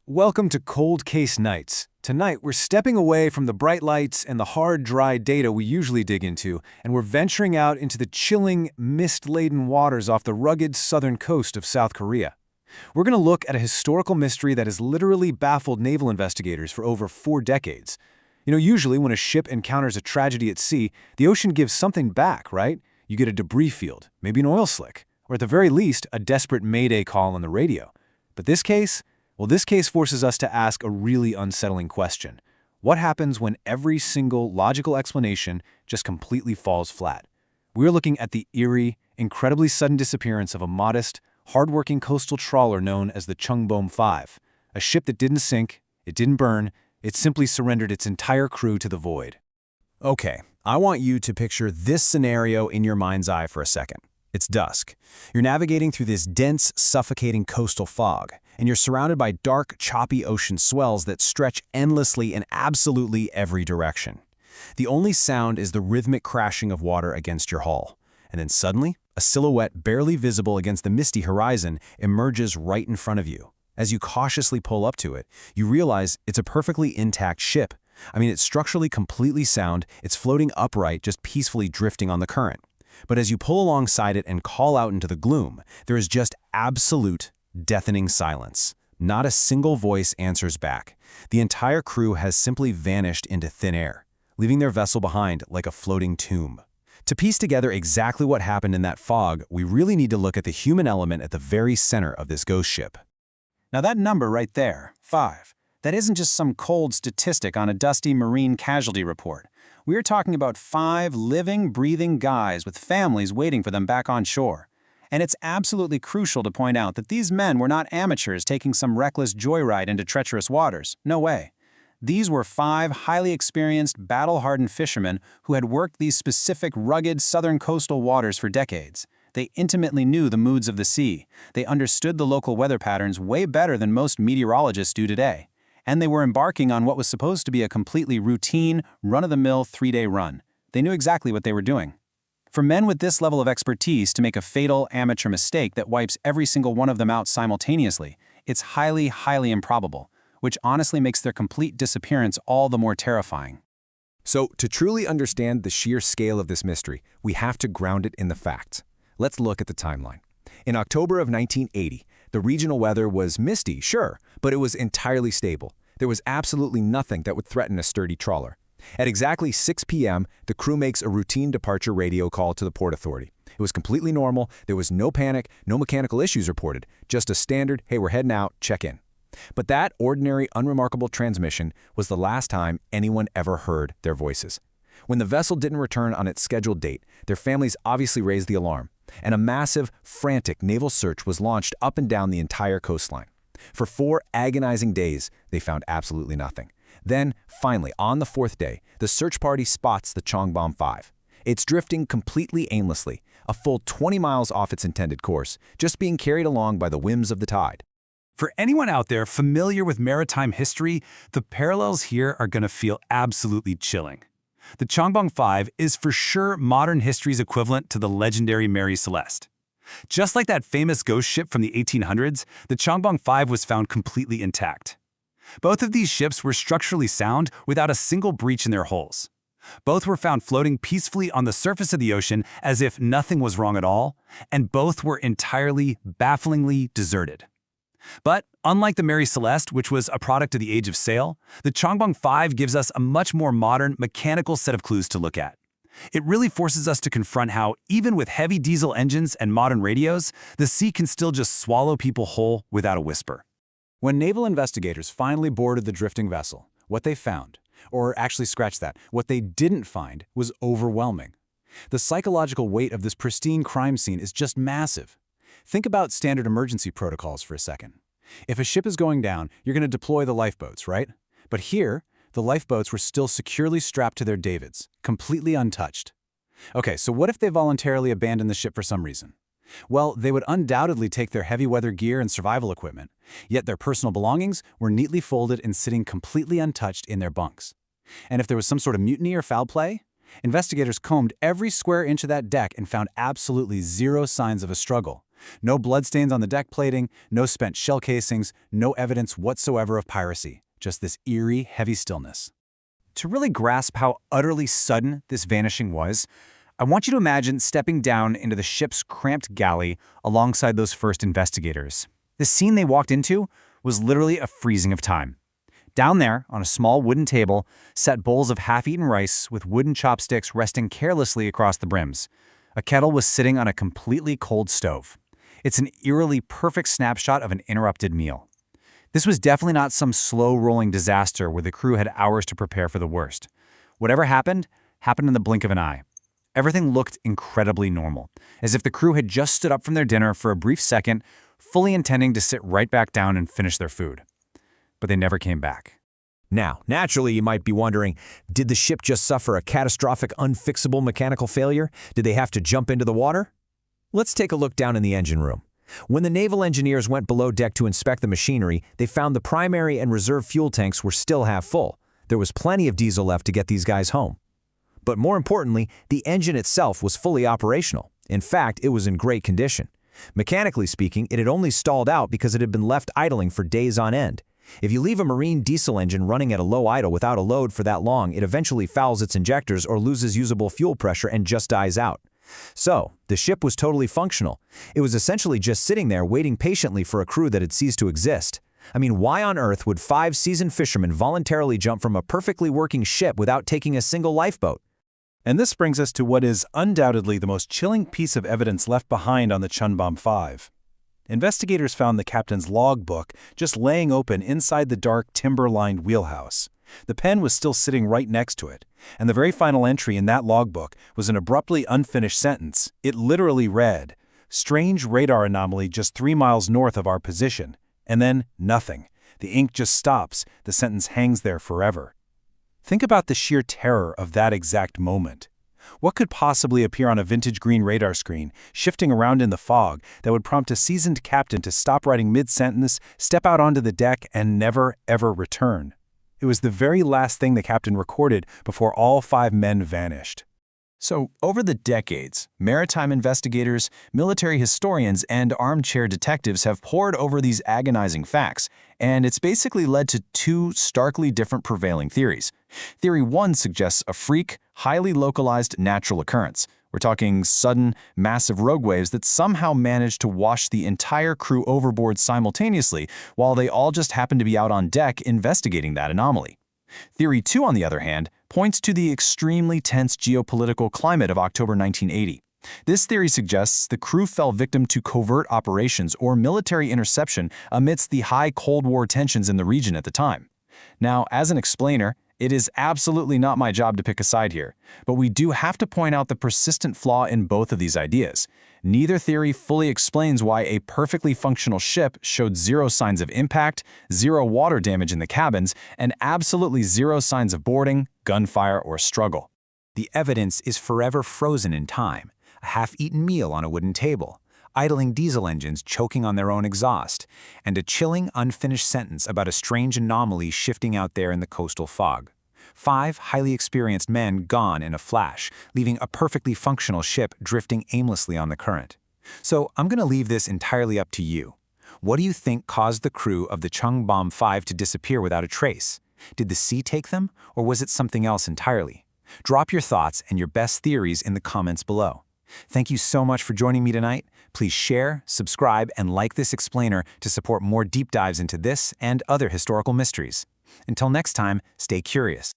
Welcome to Cold Case Nights. Tonight, we're stepping away from the bright lights and the hard, dry data we usually dig into, and we're venturing out into the chilling, mist-laden waters off the rugged southern coast of South Korea. We're going to look at a historical mystery that has literally baffled naval investigators for over 4 decades. Usually when a ship encounters a tragedy at sea, the ocean gives something back, right? You get a debris field, maybe an oil slick, or at the very least, a desperate mayday call on the radio. But this case forces us to ask a really unsettling question. What happens when every single logical explanation just completely falls flat? We're looking at the eerie, incredibly sudden disappearance of a modest, hardworking coastal trawler known as the Chongbom 5, a ship that didn't sink, it didn't burn, it simply surrendered its entire crew to the void. Okay, I want you to picture this scenario in your mind's eye for a second. It's dusk. You're navigating through this dense, suffocating coastal fog, and you're surrounded by dark, choppy ocean swells that stretch endlessly in absolutely every direction. The only sound is the rhythmic crashing of water against your hull. And then suddenly, a silhouette barely visible against the misty horizon emerges right in front of you. As you cautiously pull up to it, you realize it's a perfectly intact ship. It's structurally completely sound, it's floating upright, just peacefully drifting on the current. But as you pull alongside it and call out into the gloom, there is just absolute, deafening silence. Not a single voice answers back. The entire crew has simply vanished into thin air, leaving their vessel behind like a floating tomb. To piece together exactly what happened in that fog, we really need to look at the human element at the very center of this ghost ship. Now that number right there, 5, that isn't just some cold statistic on a dusty marine casualty report. We're talking about 5 living, breathing guys with families waiting for them back on shore. And it's absolutely crucial to point out that these men were not amateurs taking some reckless joyride into treacherous waters. No way. These were 5 highly experienced, battle-hardened fishermen who had worked these specific rugged southern coastal waters for decades. They intimately knew the moods of the sea. They understood the local weather patterns way better than most meteorologists do today. And they were embarking on what was supposed to be a completely routine, run-of-the-mill 3-day run. They knew exactly what they were doing. For men with this level of expertise to make a fatal amateur mistake that wipes every single one of them out simultaneously, it's highly, highly improbable, which honestly makes their complete disappearance all the more terrifying. So, to truly understand the sheer scale of this mystery, we have to ground it in the facts. Let's look at the timeline. In October of 1980, the regional weather was misty, sure, but it was entirely stable. There was absolutely nothing that would threaten a sturdy trawler. At exactly 6 p.m., the crew makes a routine departure radio call to the Port Authority. It was completely normal, there was no panic, no mechanical issues reported, just a standard, hey, we're heading out, check in. But that ordinary, unremarkable transmission was the last time anyone ever heard their voices. When the vessel didn't return on its scheduled date, their families obviously raised the alarm, and a massive, frantic naval search was launched up and down the entire coastline. For 4 agonizing days, they found absolutely nothing. Then, finally, on the 4th day, the search party spots the Chongbom 5. It's drifting completely aimlessly, a full 20 miles off its intended course, just being carried along by the whims of the tide. For anyone out there familiar with maritime history, the parallels here are going to feel absolutely chilling. The Chongbom 5 is for sure modern history's equivalent to the legendary Mary Celeste. Just like that famous ghost ship from the 1800s, the Chongbom 5 was found completely intact. Both of these ships were structurally sound without a single breach in their hulls. Both were found floating peacefully on the surface of the ocean as if nothing was wrong at all, and both were entirely, bafflingly deserted. But unlike the Mary Celeste, which was a product of the age of sail, the Chongbom 5 gives us a much more modern, mechanical set of clues to look at. It really forces us to confront how, even with heavy diesel engines and modern radios, the sea can still just swallow people whole without a whisper. When naval investigators finally boarded the drifting vessel, what they found, or actually scratch that, what they didn't find, was overwhelming. The psychological weight of this pristine crime scene is just massive. Think about standard emergency protocols for a second. If a ship is going down, you're going to deploy the lifeboats, right? But here, the lifeboats were still securely strapped to their davits, completely untouched. Okay, so what if they voluntarily abandoned the ship for some reason? Well, they would undoubtedly take their heavy weather gear and survival equipment, yet their personal belongings were neatly folded and sitting completely untouched in their bunks. And if there was some sort of mutiny or foul play, investigators combed every square inch of that deck and found absolutely zero signs of a struggle, No bloodstains on the deck plating, no spent shell casings, no evidence whatsoever of piracy. Just this eerie, heavy stillness. To really grasp how utterly sudden this vanishing was, I want you to imagine stepping down into the ship's cramped galley alongside those first investigators. The scene they walked into was literally a freezing of time. Down there, on a small wooden table, sat bowls of half-eaten rice with wooden chopsticks resting carelessly across the brims. A kettle was sitting on a completely cold stove. It's an eerily perfect snapshot of an interrupted meal. This was definitely not some slow-rolling disaster where the crew had hours to prepare for the worst. Whatever happened, happened in the blink of an eye. Everything looked incredibly normal, as if the crew had just stood up from their dinner for a brief second, fully intending to sit right back down and finish their food. But they never came back. Now, naturally, you might be wondering, did the ship just suffer a catastrophic, unfixable mechanical failure? Did they have to jump into the water? Let's take a look down in the engine room. When the naval engineers went below deck to inspect the machinery, they found the primary and reserve fuel tanks were still half full. There was plenty of diesel left to get these guys home. But more importantly, the engine itself was fully operational. In fact, it was in great condition. Mechanically speaking, it had only stalled out because it had been left idling for days on end. If you leave a marine diesel engine running at a low idle without a load for that long, it eventually fouls its injectors or loses usable fuel pressure and just dies out. So, the ship was totally functional. It was essentially just sitting there waiting patiently for a crew that had ceased to exist. I mean, why on earth would 5 seasoned fishermen voluntarily jump from a perfectly working ship without taking a single lifeboat? And this brings us to what is undoubtedly the most chilling piece of evidence left behind on the Chongbom 5. Investigators found the captain's logbook just laying open inside the dark, timber-lined wheelhouse. The pen was still sitting right next to it, and the very final entry in that logbook was an abruptly unfinished sentence. It literally read, "Strange radar anomaly just 3 miles north of our position." And then nothing. The ink just stops. The sentence hangs there forever. Think about the sheer terror of that exact moment. What could possibly appear on a vintage green radar screen, shifting around in the fog, that would prompt a seasoned captain to stop writing mid-sentence, step out onto the deck, and never, ever return? It was the very last thing the captain recorded before all 5 men vanished. So, over the decades, maritime investigators, military historians, and armchair detectives have pored over these agonizing facts, and it's basically led to 2 starkly different prevailing theories. Theory 1 suggests a freak, highly localized natural occurrence. We're talking sudden, massive rogue waves that somehow managed to wash the entire crew overboard simultaneously, while they all just happened to be out on deck investigating that anomaly. Theory 2, on the other hand, points to the extremely tense geopolitical climate of October 1980. This theory suggests the crew fell victim to covert operations or military interception amidst the high Cold War tensions in the region at the time. Now, as an explainer, it is absolutely not my job to pick a side here, but we do have to point out the persistent flaw in both of these ideas. Neither theory fully explains why a perfectly functional ship showed 0 signs of impact, 0 water damage in the cabins, and absolutely 0 signs of boarding, gunfire, or struggle. The evidence is forever frozen in time. A half-eaten meal on a wooden table, idling diesel engines choking on their own exhaust, and a chilling, unfinished sentence about a strange anomaly shifting out there in the coastal fog. 5 highly experienced men gone in a flash, leaving a perfectly functional ship drifting aimlessly on the current. So I'm going to leave this entirely up to you. What do you think caused the crew of the Chongbom 5 to disappear without a trace? Did the sea take them, or was it something else entirely? Drop your thoughts and your best theories in the comments below. Thank you so much for joining me tonight. Please share, subscribe, and like this explainer to support more deep dives into this and other historical mysteries. Until next time, stay curious.